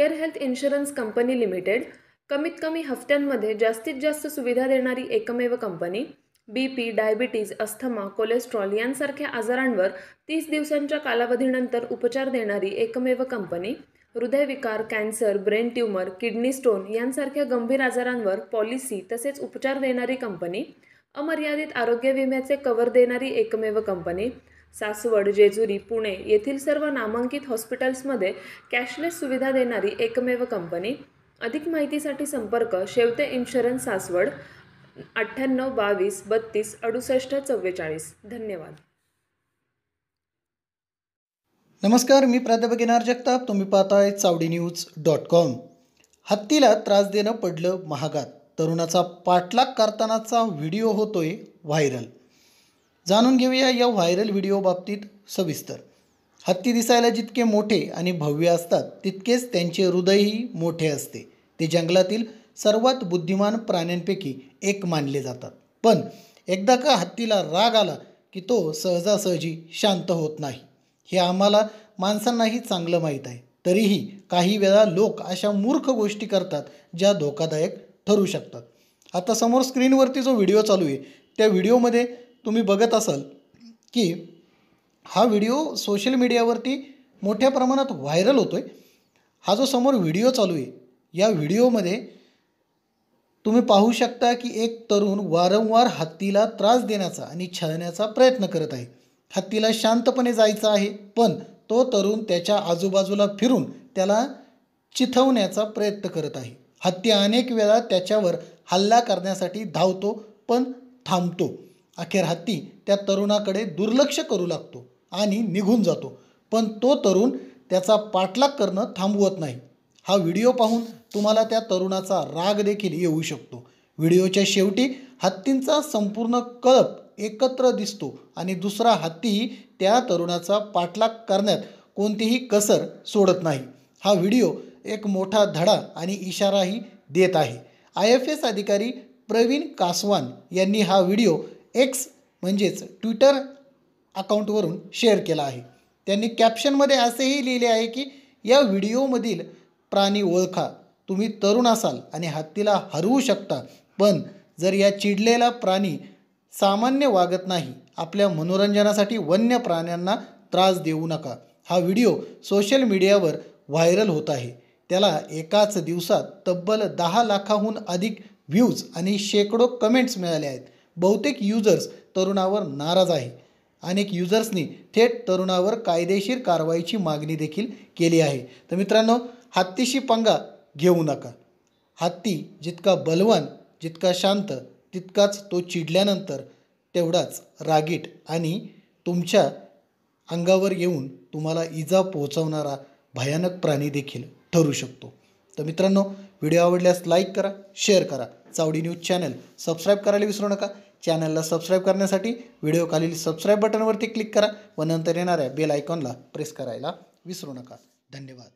Square health insurance company limited कमीत कमी हफ्त्यांमध्ये जास्तीत जास्त सुविधा देणारी एकमेव company. BP, diabetes, asthma, cholesterol यांसारख्या आजारांवर 30 दिवसांच्या कालावधीनंतर उपचार देणारी एकमेव कंपनी। हृदयविकार, cancer, brain tumour, kidney stone यांसारख्या गंभीर आजारांवर पॉलिसी तसेच उपचार देणारी कंपनी। अमर्यादित आरोग्य विम्याचे कव्हर देणारी एकमेव कंपनी। सासवड, जेजुरी, पुणे येथील सर्व नामांकित हॉस्पिटल्समध्ये कॅशलेस सुविधा देणारी एकमेव कंपनी। अधिक माहितीसाठी संपर्क शेवते इन्शुरन्स सासवड 98 22 32 68 44। धन्यवाद। नमस्कार, मी प्राध्यापक एन आर जगताप। तुम्ही पाहताय चावडीन्यूज.com। हत्तीला त्रास देणं पडलं महागात, तरुणाचा पाठलाग करतानाचा व्हिडिओ होतोय व्हायरल। जाणून घेऊया या व्हायरल व्हिडिओ बाबतीत सविस्तर। हत्ती दिसायला जितके मोठे आणि भव्य असतात तितकेच त्यांचे हृदयही मोठे असते। ते जंगलातील सर्वात बुद्धिमान प्राण्यांपैकी एक मानले जातात। पण एकदा का हत्तीला राग आला की तो सहजासहजी शांत होत नाही, हे आम्हाला माणसांनाही चांगलं माहीत आहे। तरीही काही वेळा लोक अशा मूर्ख गोष्टी करतात ज्या धोकादायक ठरू शकतात। आता समोर स्क्रीनवरती जो व्हिडिओ चालू आहे त्या व्हिडिओमध्ये तुम्ही बघत असाल की हा व्हिडिओ सोशल मीडियावरती मोठ्या प्रमाणात व्हायरल होतोय। हा जो समोर व्हिडिओ चालू आहे या व्हिडिओमध्ये तुम्ही पाहू शकता की एक तरुण वारंवार हत्तीला त्रास देण्याचा आणि छळण्याचा प्रयत्न करत आहे। हत्तीला शांतपणे जायचं आहे, पण तो तरुण त्याच्या आजूबाजूला फिरून त्याला चिथवण्याचा प्रयत्न करत आहे। हत्ती अनेक वेळा त्याच्यावर हल्ला करण्यासाठी धावतो पण थांबतो। अखेर हत्ती त्या तरुणाकडे दुर्लक्ष करू लागतो आणि निघून जातो, पण तो तरुण त्याचा पाठलाग करणं थांबवत नाही। हा व्हिडिओ पाहून तुम्हाला त्या तरुणाचा राग देखील येऊ शकतो। व्हिडिओच्या शेवटी हत्तींचा संपूर्ण कळप एकत्र दिसतो आणि दुसरा हत्तीही त्या तरुणाचा पाठलाग करण्यात कोणतीही कसर सोडत नाही। हा व्हिडिओ एक मोठा धडा आणि इशाराही देत आहे। IFS अधिकारी प्रवीण कासवान यांनी हा व्हिडिओ X म्हणजेच ट्विटर अकाउंटवरून शेअर केला आहे। त्यांनी कॅप्शनमध्ये असेही लिहिले आहे की या व्हिडिओमधील प्राणी ओळखा, तुम्ही तरुण असाल आणि हत्तीला हरवू शकता, पण जर या चिडलेला प्राणी सामान्य वागत नाही, आपल्या मनोरंजनासाठी वन्य प्राण्यांना त्रास देऊ नका। हा व्हिडिओ सोशल मीडियावर व्हायरल होत आहे। त्याला एकाच दिवसात तब्बल 10 लाखाहून अधिक व्ह्यूज आणि शेकडो कमेंट्स मिळाले आहेत। बहुतेक युजर्स तरुणावर नाराज आहे। अनेक युजर्सनी थेट तरुणावर कायदेशीर कारवाईची मागणी देखील केली आहे। तर मित्रांनो, हत्तीशी पंगा घेऊ नका। हत्ती जितका बलवान, जितका शांत, तितकाच तो चिडल्यानंतर तेवढाच रागीट आणि तुमच्या अंगावर येऊन तुम्हाला इजा पोहोचवणारा भयानक प्राणी देखील ठरू शकतो। तर मित्रांनो, व्हिडिओ आवडल्यास लाईक करा, शेअर करा। चावडी न्यूज चॅनल सबस्क्राईब करायला विसरू नका। चॅनलला सबस्क्राईब करण्यासाठी व्हिडिओ खालील सबस्क्राईब बटनवरती क्लिक करा व नंतर येणाऱ्या बेल आयकॉनला प्रेस करायला विसरू नका। धन्यवाद।